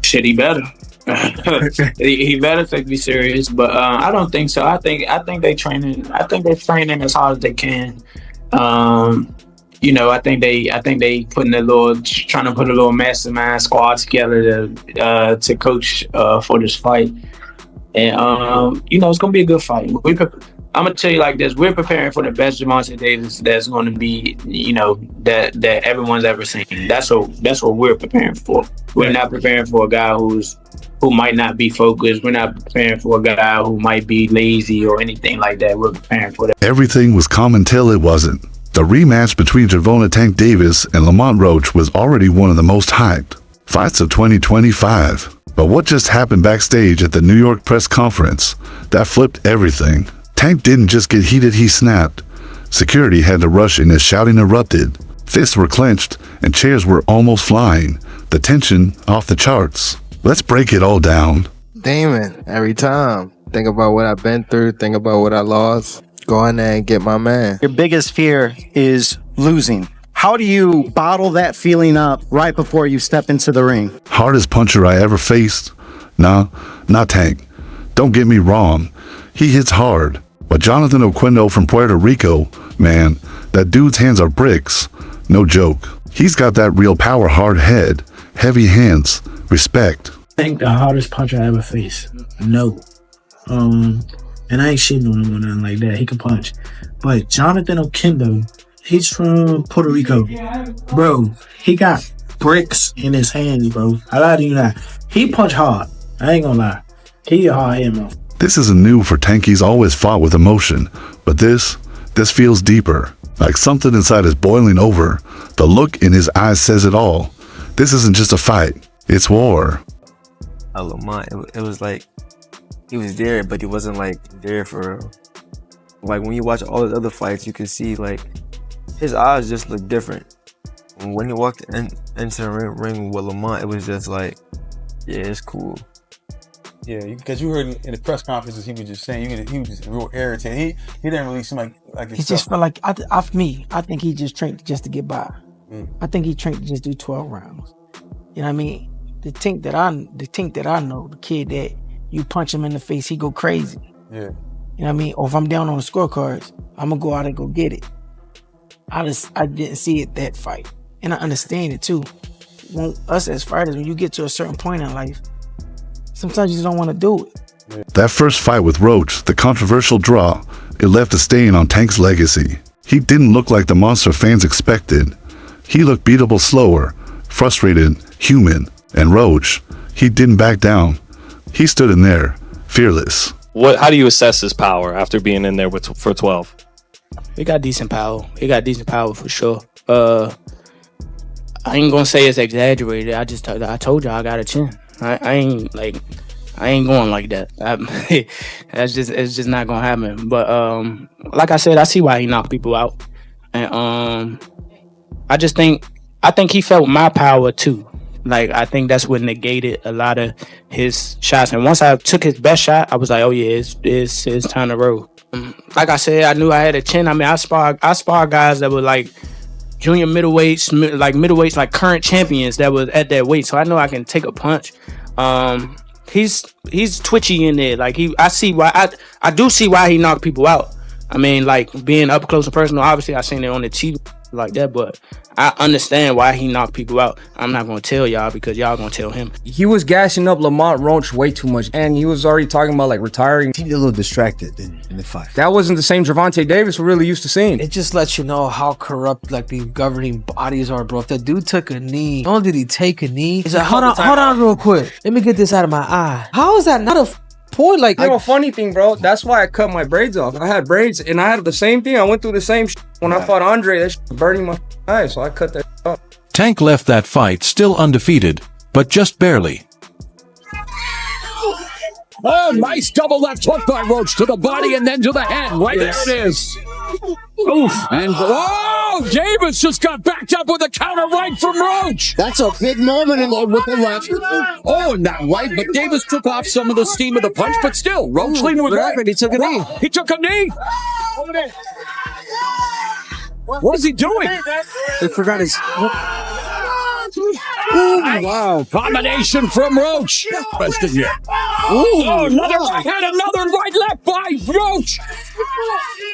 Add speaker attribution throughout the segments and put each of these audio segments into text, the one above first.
Speaker 1: Shit, he better. He better take me serious, but I don't think so. I think they training. I think they're training as hard as they can. Um, I think they putting a little trying to put a little mastermind squad together to coach for this fight, and it's gonna be a good fight. I'm gonna tell you like this: we're preparing for the best Gervonta Davis that's going to be, that everyone's ever seen. That's what we're preparing for. We're not preparing for a guy who might not be focused. We're not preparing for a guy who might be lazy or anything like that. We're preparing for that.
Speaker 2: Everything was calm until it wasn't. The rematch between Gervonta Tank Davis and Lamont Roach was already one of the most hyped fights of 2025. But what just happened backstage at the New York press conference that flipped everything? Tank didn't just get heated, he snapped. Security had to rush in as shouting erupted. Fists were clenched and chairs were almost flying. The tension off the charts. Let's break it all down.
Speaker 3: Damon, every time. Think about what I've been through, think about what I lost. Go in there and get my man.
Speaker 4: Your biggest fear is losing. How do you bottle that feeling up right before you step into the ring?
Speaker 2: Hardest puncher I ever faced? Nah, not Tank. Don't get me wrong. He hits hard. But Jonathan Oquendo from Puerto Rico, man, that dude's hands are bricks. No joke. He's got that real power hard head, heavy hands, respect.
Speaker 5: I think the hardest puncher I ever faced. No. And I ain't shitting on him or nothing like that. He can punch. But Jonathan Oquendo, he's from Puerto Rico. Bro, he got bricks in his hands, bro. I lie to you not. He punch hard. I ain't gonna lie. He a hard hit, man.
Speaker 2: This isn't new for Tank. He's always fought with emotion. But this feels deeper. Like something inside is boiling over. The look in his eyes says it all. This isn't just a fight. It's war.
Speaker 6: Lamont, it was like he was there, but he wasn't like there for real. Like when you watch all his other fights, you can see like his eyes just look different. When he walked into the ring with Lamont, it was just like, yeah, it's cool.
Speaker 7: Yeah, because you heard in the press conferences, he was just saying he was just real irritated. He didn't really seem like
Speaker 8: He just felt like I think he just trained just to get by. I think he trained to just do 12 rounds. You know what I mean? The Tink that I know, the kid that you punch him in the face, he go crazy.
Speaker 7: Yeah.
Speaker 8: You know what I mean? Or if I'm down on the scorecards, I'm gonna go out and go get it. I didn't see it that fight, and I understand it too. When us as fighters, when you get to a certain point in life, sometimes you just don't want to do it.
Speaker 2: That first fight with Roach, the controversial draw, it left a stain on Tank's legacy. He didn't look like the monster fans expected. He looked beatable, slower, frustrated, human. And Roach, he didn't back down. He stood in there, fearless.
Speaker 9: How do you assess his power after being in there for 12?
Speaker 5: He got decent power. For sure. I ain't gonna say it's exaggerated. I told y'all I got a chin. I ain't going like that. It's just not gonna happen. But like I said, I see why he knocked people out, and I think he felt my power too. Like I think that's what negated a lot of his shots. And once I took his best shot, I was like, oh yeah, it's time to roll. Like I said, I knew I had a chin. I mean, I spar guys that were like junior middleweights, like current champions that was at that weight. So I know I can take a punch. He's twitchy in there. Like I do see why he knocked people out. I mean, like being up close and personal, obviously I seen it on the TV like that, but I understand why he knocked people out. I'm not gonna tell y'all because y'all gonna tell him.
Speaker 10: He was gassing up Lamont Roach way too much, and he was already talking about like retiring.
Speaker 11: He a little distracted in the fight.
Speaker 10: That wasn't the same Gervonta Davis we're really used to seeing.
Speaker 11: It just lets you know how corrupt like the governing bodies are, bro. If that dude took a knee, not only did he take a knee, he's like, hold on real quick. Let me get this out of my eye. How is that not a point? Like,
Speaker 10: you know, funny thing, bro, that's why I cut my braids off. I had braids and I had the same thing. I went through the same when I fought Andre. That was burning my eyes, so I cut that off.
Speaker 12: Tank left that fight still undefeated, but just barely.
Speaker 13: Oh, nice double left hook by Roach to the body and then to the head. Right there it is. Oof. And Davis just got backed up with a counter right from Roach.
Speaker 11: That's a big moment in there with the left.
Speaker 13: Oh, not right, but Davis took off some of the steam of the punch, but still, Roach leading with right.
Speaker 11: He took a knee.
Speaker 13: He took a knee. What is he doing?
Speaker 11: They forgot his...
Speaker 13: Wow. Combination from Roach. Rest of you. Another right hand, another right left by Roach.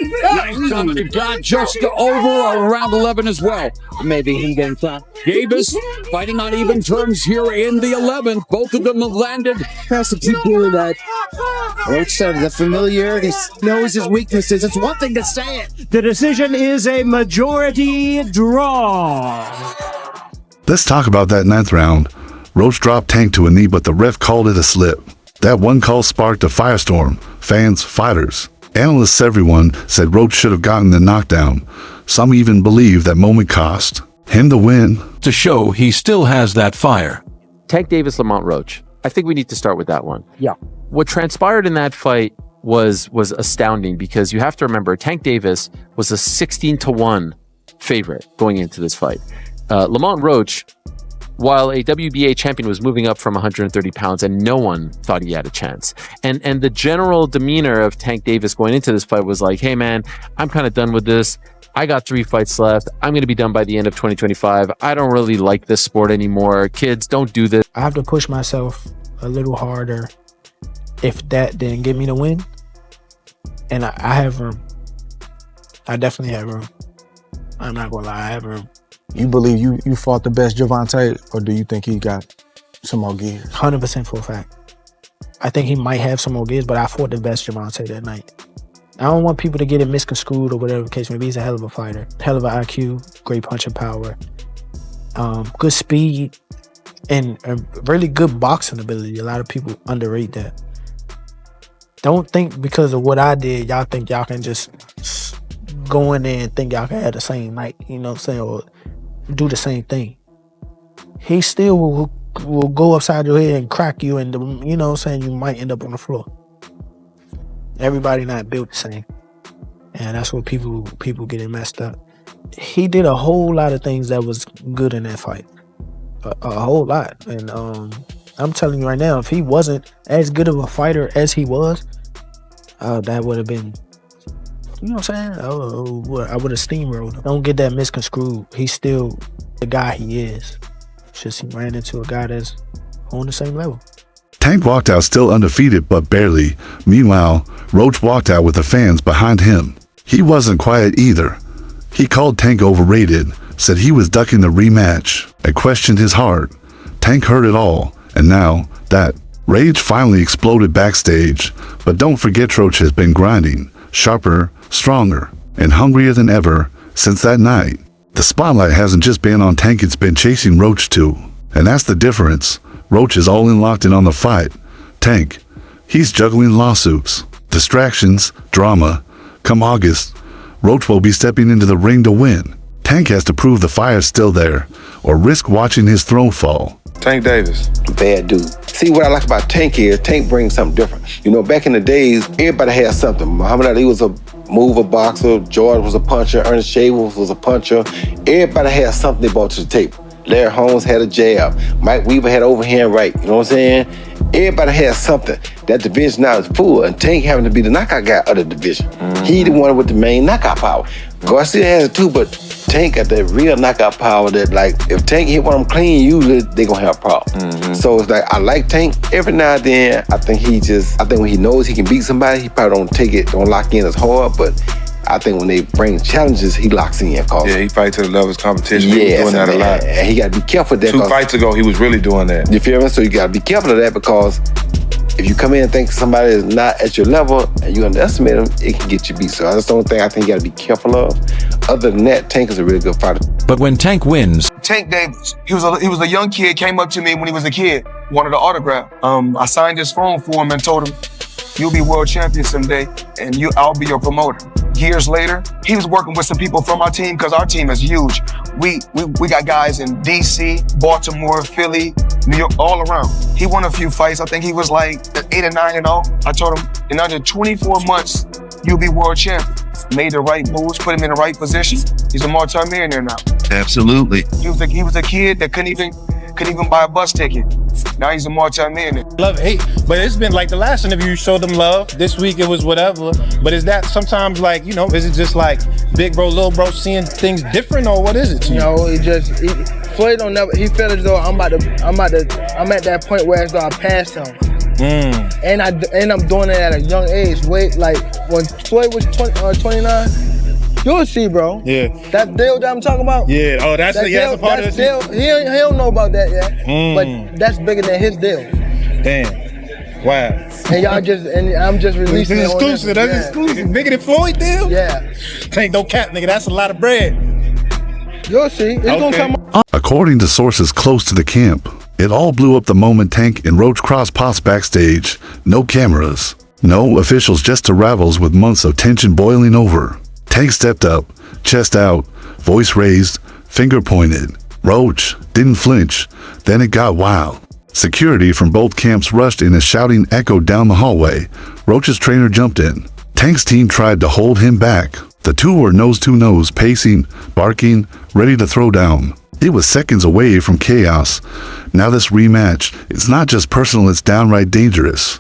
Speaker 13: Nice somebody got just over around 11 as well.
Speaker 11: Maybe he getting shot.
Speaker 13: Davis fighting on even terms here in the 11th. Both of them have landed.
Speaker 11: Has to keep doing that. Roach said the familiarity knows his weaknesses. It's one thing to say it.
Speaker 14: The decision is a majority draw.
Speaker 2: Let's talk about that 9th round. Roach dropped Tank to a knee, but the ref called it a slip. That one call sparked a firestorm. Fans, fighters, analysts, everyone said Roach should have gotten the knockdown. Some even believe that moment cost him the win.
Speaker 12: To show he still has that fire.
Speaker 15: Tank Davis, Lamont Roach. I think we need to start with that one.
Speaker 14: Yeah.
Speaker 15: What transpired in that fight was astounding, because you have to remember Tank Davis was a 16-1 favorite going into this fight. Lamont Roach, while a WBA champion, was moving up from 130 pounds, and no one thought he had a chance. And the general demeanor of Tank Davis going into this fight was like, hey man, I'm kind of done with this. I got 3 fights left. I'm going to be done by the end of 2025. I don't really like this sport anymore. Kids, don't do this.
Speaker 5: I have to push myself a little harder if that didn't give me the win. And I have room. I definitely have room. I'm not going to lie, I have room.
Speaker 7: You believe you fought the best Gervonta, or do you think he got some more gears?
Speaker 5: 100% for a fact. I think he might have some more gears, but I fought the best Gervonta that night. I don't want people to get it misconstrued or whatever the case may be. He's a hell of a fighter. Hell of an IQ, great punching power, good speed, and a really good boxing ability. A lot of people underrate that. Don't think because of what I did, y'all think y'all can just go in there and think y'all can have the same night, you know what I'm saying, or do the same thing. He still will go upside your head and crack you, and you know what I'm saying, you might end up on the floor. Everybody not built the same, and that's what people getting messed up. He did a whole lot of things that was good in that fight, a whole lot. And I'm telling you right now, if he wasn't as good of a fighter as he was, that would have been, you know what I'm saying, I would have steamrolled him. Don't get that misconstrued. He's still the guy he is. It's just he ran into a guy that's on the same level.
Speaker 2: Tank walked out still undefeated, but barely. Meanwhile, Roach walked out with the fans behind him. He wasn't quiet either. He called Tank overrated, said he was ducking the rematch, and questioned his heart. Tank heard it all, and now that rage finally exploded backstage. But don't forget, Roach has been grinding, sharper, stronger, and hungrier than ever since that night. The spotlight hasn't just been on Tank, it's been chasing Roach too. And that's the difference. Roach is all in, locked in on the fight. Tank, he's juggling lawsuits, distractions, drama. Come August, Roach will be stepping into the ring to win. Tank has to prove the fire's still there, or risk watching his throne fall.
Speaker 16: Tank Davis. Bad dude. See, what I like about Tank is Tank brings something different. You know, back in the days, everybody had something. Muhammad Ali was a mover boxer, George was a puncher, Ernest Shaver was a puncher. Everybody had something they brought to the table. Larry Holmes had a jab. Mike Weaver had overhand right. You know what I'm saying? Everybody had something. That division now is full, and Tank having to be the knockout guy of the division. He the one with the main knockout power. Garcia has it too, but Tank got that real knockout power that, like, if Tank hit one of them clean, usually they gonna have a problem. So it's like, I like Tank. Every now and then, I think when he knows he can beat somebody, he probably don't lock in as hard, but I think when they bring challenges, he locks in. Yeah, he fights to the level of competition. Yeah, he was doing that a lot. And he got to be careful of that. 2 fights ago, he was really doing that. You feel me? So you got to be careful of that, because if you come in and think somebody is not at your level and you underestimate them, it can get you beat. So that's the only thing I think you got to be careful of. Other than that, Tank is a really good fighter.
Speaker 12: But when Tank wins,
Speaker 17: Tank Davis, he was a young kid, came up to me when he was a kid, wanted an autograph. I signed his phone for him and told him, you'll be world champion someday, and I'll be your promoter. Years later, he was working with some people from our team, because our team is huge. We got guys in DC, Baltimore, Philly, New York, all around. He won a few fights. I think he was like 8 or 9-0. I told him, in under 24 months, you'll be world champion. Made the right moves, put him in the right position. He's a multi-millionaire now.
Speaker 18: Absolutely.
Speaker 17: He was a kid that couldn't even couldn't even buy a bus ticket. Now he's a multi-millionaire.
Speaker 7: Love, hate, but it's been like the last interview you showed them love. This week it was whatever. But is that sometimes like, you know, is it just like big bro, little bro seeing things different, or what is it to you?
Speaker 18: No, Floyd don't never. He felt as though I'm at that point where as though I passed him. And I'm doing it at a young age. Wait, like when Floyd was 29. You'll see, bro.
Speaker 7: Yeah.
Speaker 18: That deal that I'm talking about?
Speaker 7: Yeah. Oh, that's a part of
Speaker 18: deal. He don't know about that yet. But that's bigger than his deal.
Speaker 7: Damn. Wow.
Speaker 18: And I'm just releasing
Speaker 7: it. Exclusive. That's exclusive. Bigger than Floyd deal?
Speaker 18: Yeah.
Speaker 7: Ain't no cap, nigga. That's a lot of bread.
Speaker 18: You'll see. It's gonna come up.
Speaker 2: According to sources close to the camp, it all blew up the moment Tank and Roach crossed paths backstage. No cameras. No officials, just a rivals with months of tension boiling over. Tank stepped up, chest out, voice raised, finger pointed. Roach didn't flinch. Then it got wild. Security from both camps rushed in as shouting echoed down the hallway. Roach's trainer jumped in. Tank's team tried to hold him back. The two were nose to nose, pacing, barking, ready to throw down. It was seconds away from chaos. Now this rematch, it's not just personal, it's downright dangerous.